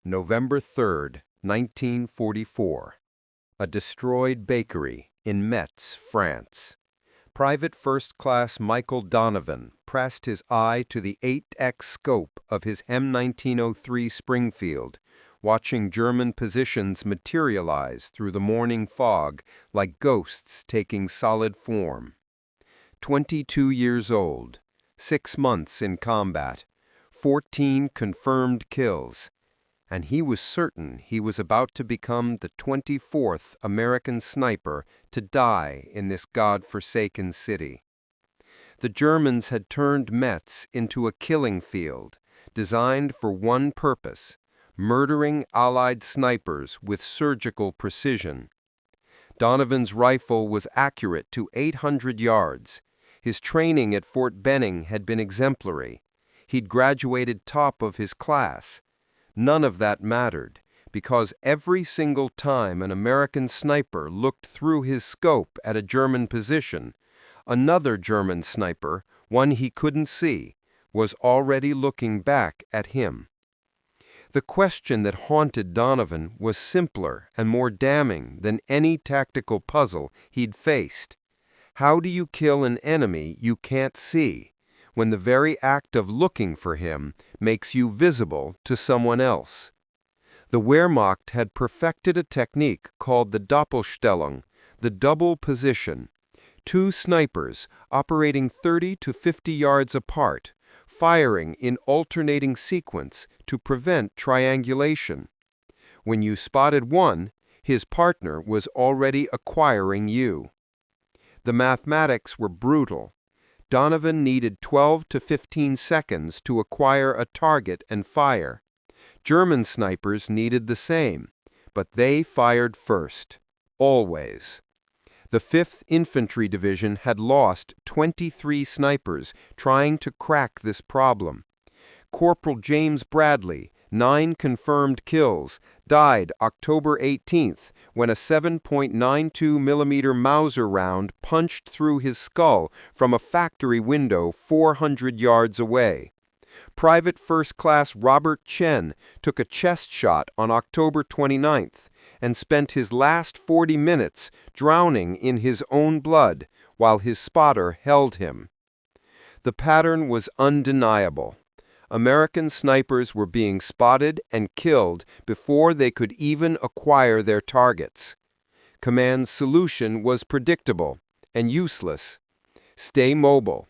November 3, 1944. A destroyed bakery in Metz, France. Private First Class Michael Donovan pressed his eye to the 8x scope of his M1903 Springfield, watching German positions materialize through the morning fog like ghosts taking solid form. 22 years old, 6 months in combat, 14 confirmed kills, and he was certain he was about to become the 24th American sniper to die in this God-forsaken city. The Germans had turned Metz into a killing field, designed for one purpose: murdering Allied snipers with surgical precision. Donovan's rifle was accurate to 800 yards. His training at Fort Benning had been exemplary. He'd graduated top of his class. None of that mattered, because every single time an American sniper looked through his scope at a German position, another German sniper, one he couldn't see, was already looking back at him. The question that haunted Donovan was simpler and more damning than any tactical puzzle he'd faced. How do you kill an enemy you can't see, when the very act of looking for him makes you visible to someone else? The Wehrmacht had perfected a technique called the Doppelstellung, the double position. Two snipers operating 30 to 50 yards apart, firing in alternating sequence to prevent triangulation. When you spotted one, his partner was already acquiring you. The mathematics were brutal. Donovan needed 12 to 15 seconds to acquire a target and fire. German snipers needed the same, but they fired first, always. The 5th Infantry Division had lost 23 snipers trying to crack this problem. Corporal James Bradley, 9 confirmed kills, died October 18th when a 7.92 millimeter Mauser round punched through his skull from a factory window 400 yards away. Private First Class Robert Chen took a chest shot on October 29th and spent his last 40 minutes drowning in his own blood while his spotter held him. The pattern was undeniable. American snipers were being spotted and killed before they could even acquire their targets. Command's solution was predictable and useless. Stay mobile.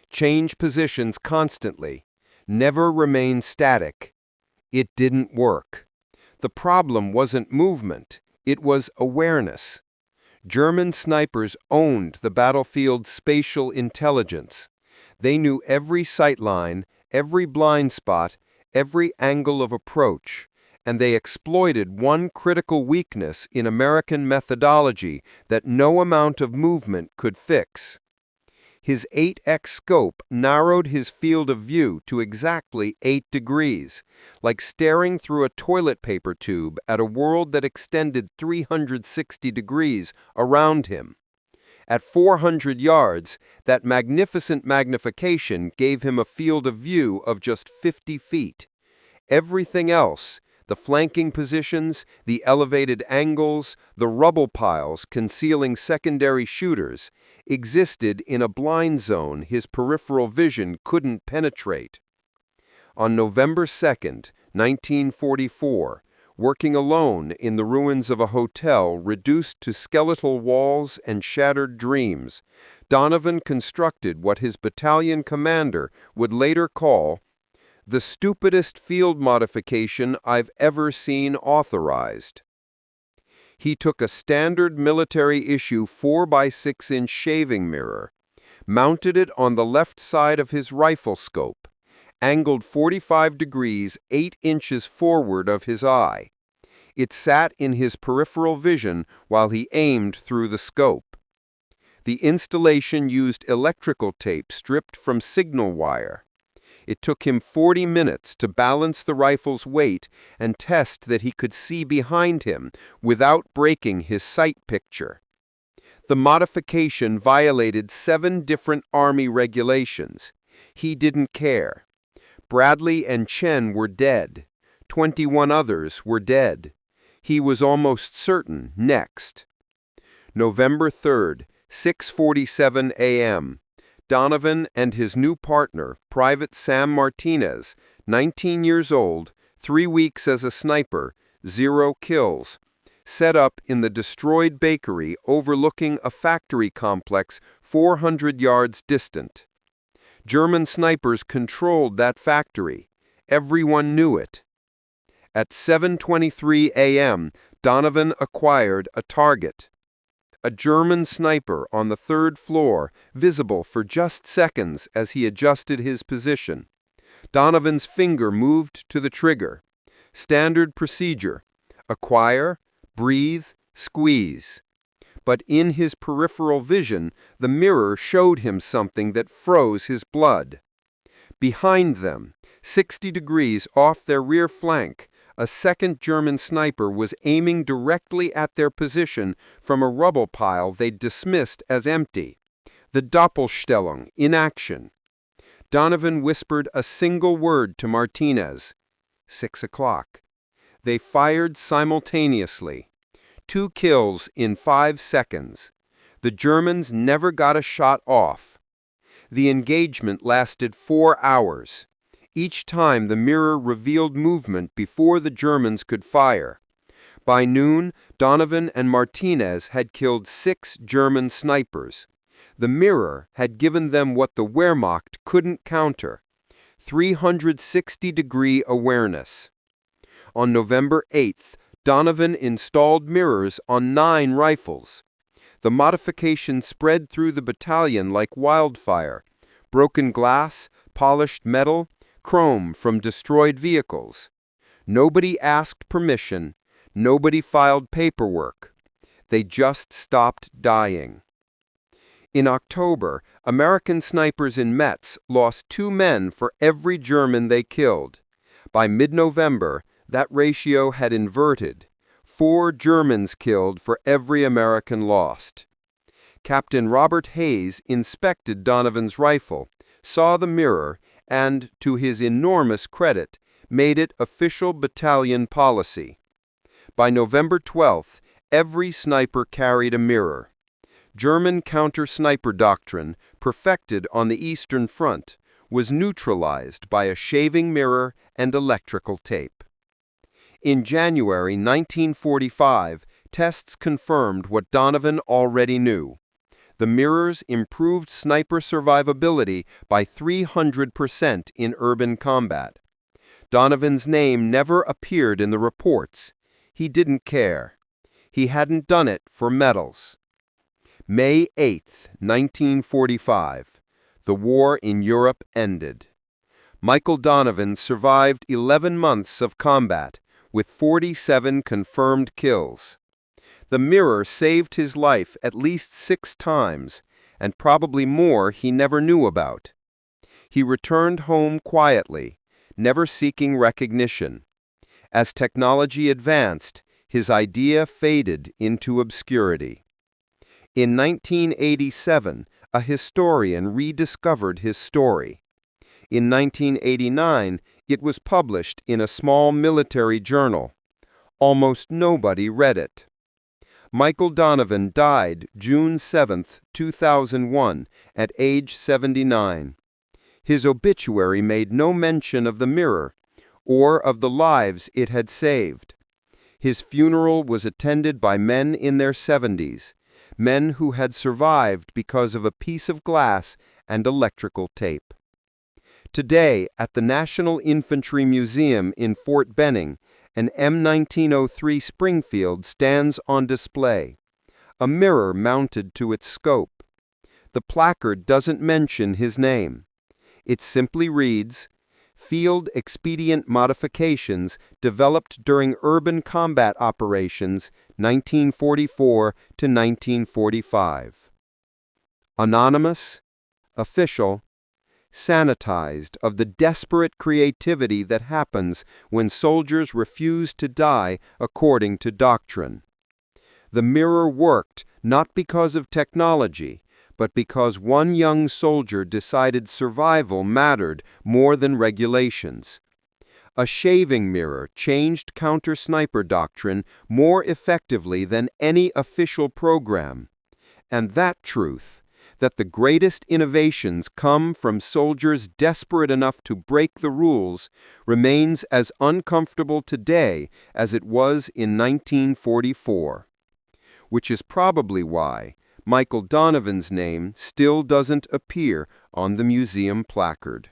Change positions constantly. Never remain static. It didn't work. The problem wasn't movement, it was awareness. German snipers owned the battlefield's spatial intelligence. They knew every sight line, every blind spot, every angle of approach, and they exploited one critical weakness in American methodology that no amount of movement could fix. His 8x scope narrowed his field of view to exactly 8 degrees, like staring through a toilet paper tube at a world that extended 360 degrees around him. At 400 yards, that magnificent magnification gave him a field of view of just 50 feet. Everything else, the flanking positions, the elevated angles, the rubble piles concealing secondary shooters, existed in a blind zone his peripheral vision couldn't penetrate. On November 2nd, 1944, working alone in the ruins of a hotel reduced to skeletal walls and shattered dreams, Donovan constructed what his battalion commander would later call the stupidest field modification I've ever seen authorized. He took a standard military-issue 4x6-inch shaving mirror, mounted it on the left side of his rifle scope, angled 45 degrees 8 inches forward of his eye. It sat in his peripheral vision while he aimed through the scope. The installation used electrical tape stripped from signal wire. It took him 40 minutes to balance the rifle's weight and test that he could see behind him without breaking his sight picture. The modification violated 7 different Army regulations. He didn't care. Bradley and Chen were dead. 21 others were dead. He was almost certain next. November 3rd, 6:47 a.m. Donovan and his new partner, Private Sam Martinez, 19 years old, 3 weeks as a sniper, 0 kills, set up in the destroyed bakery overlooking a factory complex 400 yards distant. German snipers controlled that factory. Everyone knew it. At 7:23 a.m., Donovan acquired a target. A German sniper on the 3rd floor, visible for just seconds as he adjusted his position. Donovan's finger moved to the trigger. Standard procedure: acquire, breathe, squeeze. But in his peripheral vision, the mirror showed him something that froze his blood. Behind them, 60 degrees off their rear flank, a second German sniper was aiming directly at their position from a rubble pile they'd dismissed as empty. The Doppelstellung in action. Donovan whispered a single word to Martinez. 6 o'clock. They fired simultaneously. 2 kills in 5 seconds. The Germans never got a shot off. The engagement lasted 4 hours. Each time the mirror revealed movement before the Germans could fire. By noon, Donovan and Martinez had killed 6 German snipers. The mirror had given them what the Wehrmacht couldn't counter: 360-degree awareness. On November 8th, Donovan installed mirrors on 9 rifles. The modification spread through the battalion like wildfire. Broken glass, polished metal, chrome from destroyed vehicles. Nobody asked permission. Nobody filed paperwork. They just stopped dying. In October, American snipers in Metz lost 2 men for every German they killed. By mid-November, that ratio had inverted: 4 Germans killed for every American lost. Captain Robert Hayes inspected Donovan's rifle, saw the mirror, and, to his enormous credit, made it official battalion policy. By November 12th, every sniper carried a mirror. German counter-sniper doctrine, perfected on the Eastern Front, was neutralized by a shaving mirror and electrical tape. In January 1945, tests confirmed what Donovan already knew. The mirrors improved sniper survivability by 300% in urban combat. Donovan's name never appeared in the reports. He didn't care. He hadn't done it for medals. May 8, 1945. The war in Europe ended. Michael Donovan survived 11 months of combat, with 47 confirmed kills. The mirror saved his life at least 6 times, and probably more he never knew about. He returned home quietly, never seeking recognition. As technology advanced, his idea faded into obscurity. In 1987, a historian rediscovered his story. In 1989, it was published in a small military journal. Almost nobody read it. Michael Donovan died June 7, 2001, at age 79. His obituary made no mention of the mirror, or of the lives it had saved. His funeral was attended by men in their 70s, men who had survived because of a piece of glass and electrical tape. Today, at the National Infantry Museum in Fort Benning, an M1903 Springfield stands on display, a mirror mounted to its scope. The placard doesn't mention his name. It simply reads, "Field Expedient Modifications developed during urban combat operations 1944 to 1945. Anonymous, official, sanitized of the desperate creativity that happens when soldiers refuse to die according to doctrine. The mirror worked not because of technology, but because one young soldier decided survival mattered more than regulations. A shaving mirror changed counter-sniper doctrine more effectively than any official program. And that truth, that the greatest innovations come from soldiers desperate enough to break the rules, remains as uncomfortable today as it was in 1944. Which is probably why Michael Donovan's name still doesn't appear on the museum placard.